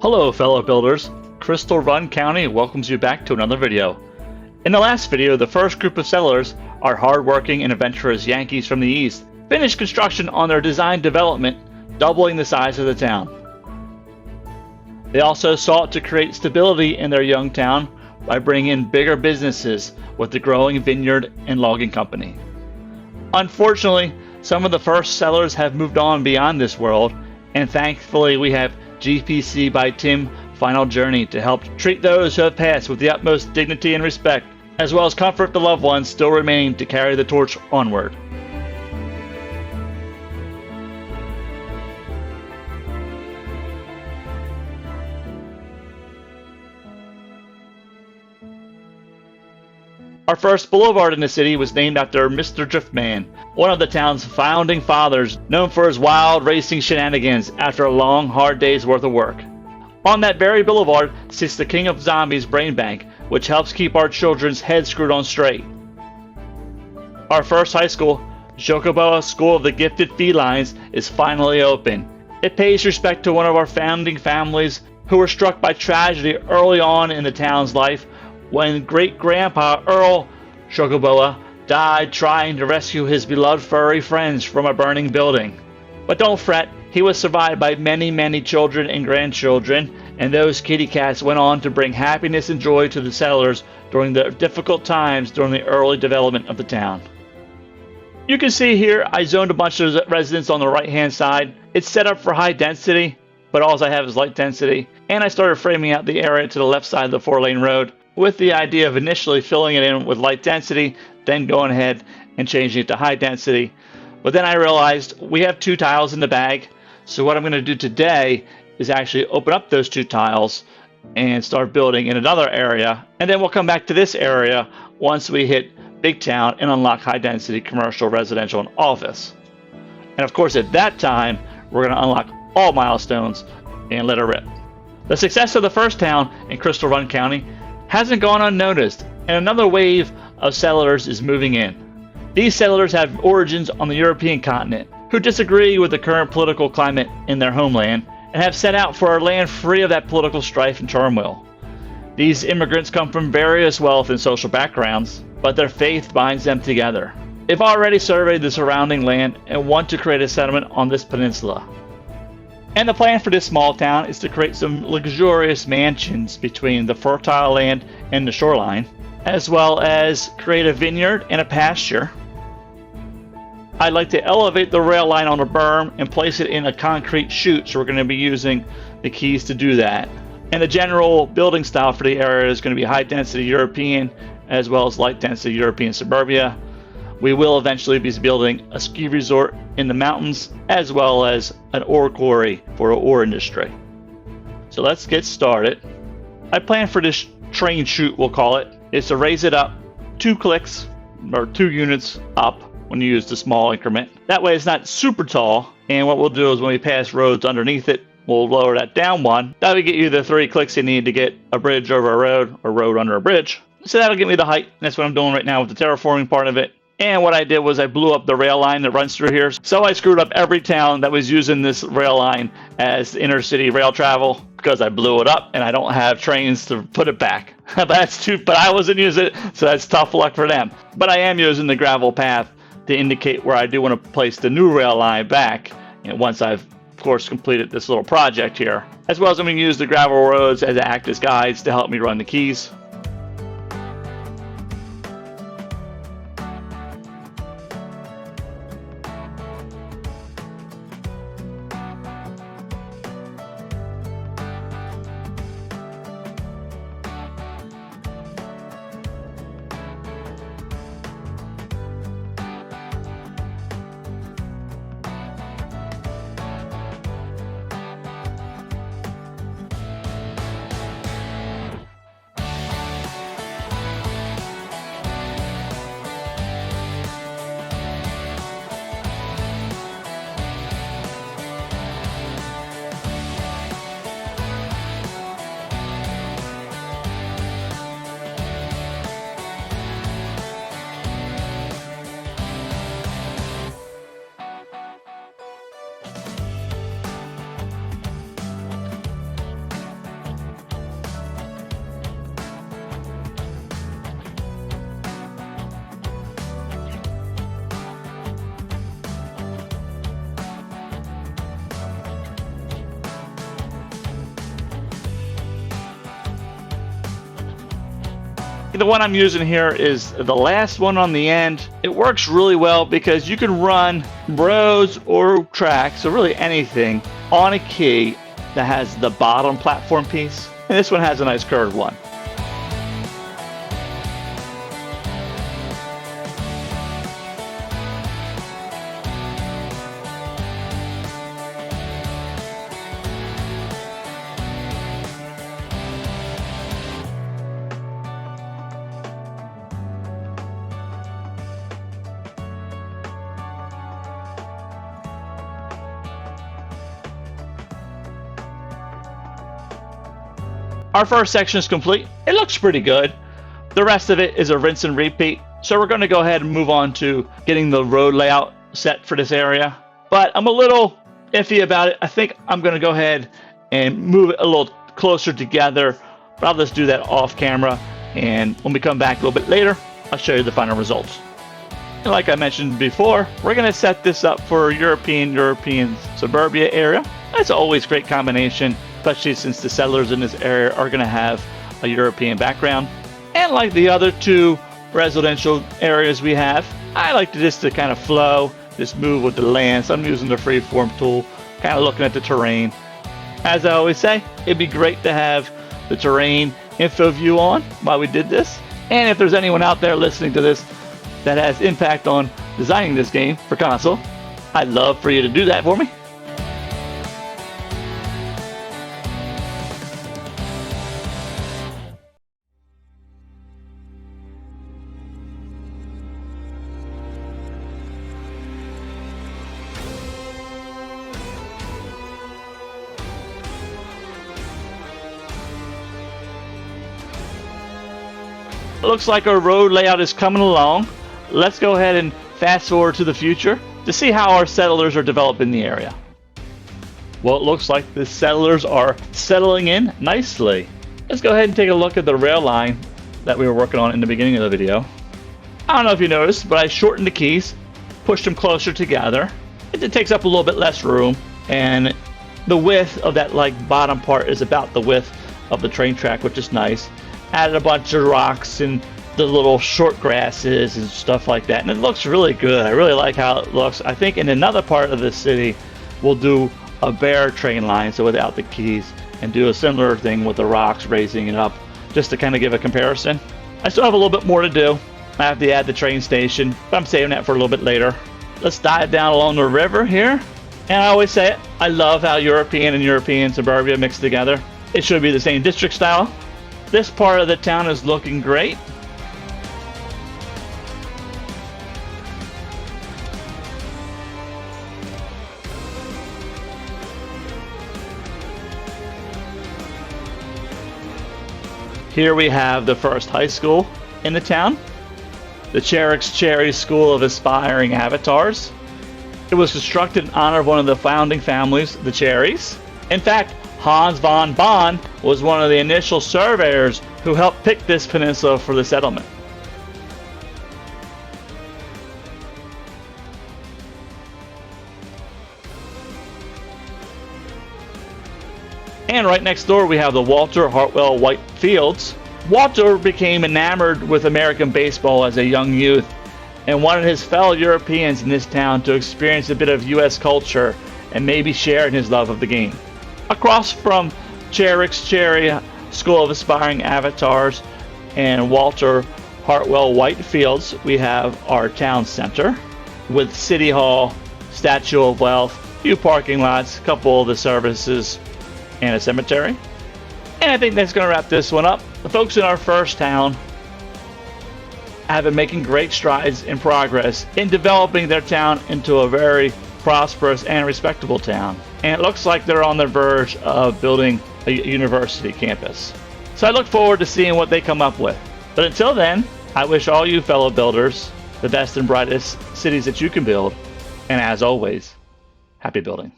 Hello fellow builders, Crystal Run County welcomes you back to another video. In the last video, the first group of settlers, our hard-working and adventurous Yankees from the East, finished construction on their design development, doubling the size of the town. They also sought to create stability in their young town by bringing in bigger businesses with the growing vineyard and logging company. Unfortunately, some of the first settlers have moved on beyond this world, and thankfully we have GPC by Tim Final Journey to help treat those who have passed with the utmost dignity and respect, as well as comfort the loved ones still remaining to carry the torch onward. Our first boulevard in the city was named after Mr. Driftman, one of the town's founding fathers, known for his wild racing shenanigans after a long, hard day's worth of work. On that very boulevard sits the King of Zombies brain bank, which helps keep our children's heads screwed on straight. Our first high school, Xucaboa School of the Gifted Felines, is finally open. It pays respect to one of our founding families who were struck by tragedy early on in the town's life when Great Grandpa Earl Xucaboa died trying to rescue his beloved furry friends from a burning building. But don't fret, he was survived by many children and grandchildren, and those kitty cats went on to bring happiness and joy to the settlers during the difficult times during the early development of the town. You can see here I zoned a bunch of residents on the right hand side. It's set up for high density, but all I have is light density, and I started framing out the area to the left side of the 4-lane road with the idea of initially filling it in with light density, then going ahead and changing it to high density. But then I realized we have 2 tiles in the bag, so what I'm going to do today is actually open up those 2 tiles and start building in another area, and then we'll come back to this area once we hit Big Town and unlock high density commercial, residential, and office. And of course at that time we're going to unlock all milestones and let it rip. The success of the first town in Crystal Run County hasn't gone unnoticed, and another wave of settlers is moving in. These settlers have origins on the European continent, who disagree with the current political climate in their homeland and have set out for a land free of that political strife and turmoil. These immigrants come from various wealth and social backgrounds, but their faith binds them together. They've already surveyed the surrounding land and want to create a settlement on this peninsula. And the plan for this small town is to create some luxurious mansions between the fertile land and the shoreline, as well as create a vineyard and a pasture. I'd like to elevate the rail line on the berm and place it in a concrete chute, so we're going to be using the keys to do that. And the general building style for the area is going to be high density European as well as light density European suburbia. We will eventually be building a ski resort in the mountains as well as an ore quarry for the ore industry. So let's get started. I plan for this train chute, we'll call it, is to raise it up 2 clicks or 2 units up when you use the small increment. That way it's not super tall, and what we'll do is when we pass roads underneath it, we'll lower that down 1. That will get you the 3 clicks you need to get a bridge over a road or road under a bridge. So that'll get me the height. That's what I'm doing right now with the terraforming part of it. And what I did was I blew up the rail line that runs through here. So I screwed up every town that was using this rail line as inner city rail travel because I blew it up and I don't have trains to put it back. But I wasn't using it, so that's tough luck for them. But I am using the gravel path to indicate where I do want to place the new rail line back, once I've of course completed this little project here. As well as I'm going to use the gravel roads as act as guides to help me run the keys. The one I'm using here is the last one on the end. It works really well because you can run roads or tracks, so really anything, on a key that has the bottom platform piece. And this one has a nice curved one. Our first section is complete. It looks pretty good. The rest of it is a rinse and repeat. So we're going to go ahead and move on to getting the road layout set for this area. But I'm a little iffy about it. I think I'm going to go ahead and move it a little closer together. But I'll just do that off camera. And when we come back a little bit later, I'll show you the final results. And like I mentioned before, we're going to set this up for European suburbia area. That's always a great combination, especially since the settlers in this area are going to have a European background. And like the other two residential areas we have, I like to just to kind of flow, just move with the land. So I'm using the freeform tool, kind of looking at the terrain. As I always say, it'd be great to have the terrain info view on while we did this. And if there's anyone out there listening to this that has impact on designing this game for console, I'd love for you to do that for me. Looks like our road layout is coming along. Let's go ahead and fast forward to the future to see how our settlers are developing the area. Well, it looks like the settlers are settling in nicely. Let's go ahead and take a look at the rail line that we were working on in the beginning of the video. I don't know if you noticed, but I shortened the keys, pushed them closer together. It takes up a little bit less room, and the width of that bottom part is about the width of the train track, which is nice. Added a bunch of rocks and the little short grasses and stuff like that, and it looks really good. I really like how it looks. I think in another part of the city we'll do a bare train line, so without the keys, and do a similar thing with the rocks, raising it up, just to kind of give a comparison. I still have a little bit more to do. I have to add the train station, but I'm saving that for a little bit later. Let's dive down along the river here. And I always say it, I love how European and European suburbia mix together. It should be the same district style. This part of the town is looking great. Here we have the first high school in the town, the Cherry School of Aspiring Avatars. It was constructed in honor of one of the founding families, the Cherries. In fact, Hans von Bonn was one of the initial surveyors who helped pick this peninsula for the settlement. And right next door we have the Walter Hartwell White Fields. Walter became enamored with American baseball as a young youth and wanted his fellow Europeans in this town to experience a bit of U.S. culture and maybe share in his love of the game. Across from Cherry School of Aspiring Avatars and Walter Hartwell White Fields, we have our town center with City Hall, Statue of Wealth, few parking lots, a couple of the services, and a cemetery. And I think that's going to wrap this one up. The folks in our first town have been making great strides in progress in developing their town into a very prosperous and respectable town. And it looks like they're on the verge of building a university campus. So I look forward to seeing what they come up with. But until then, I wish all you fellow builders the best and brightest cities that you can build. And as always, happy building.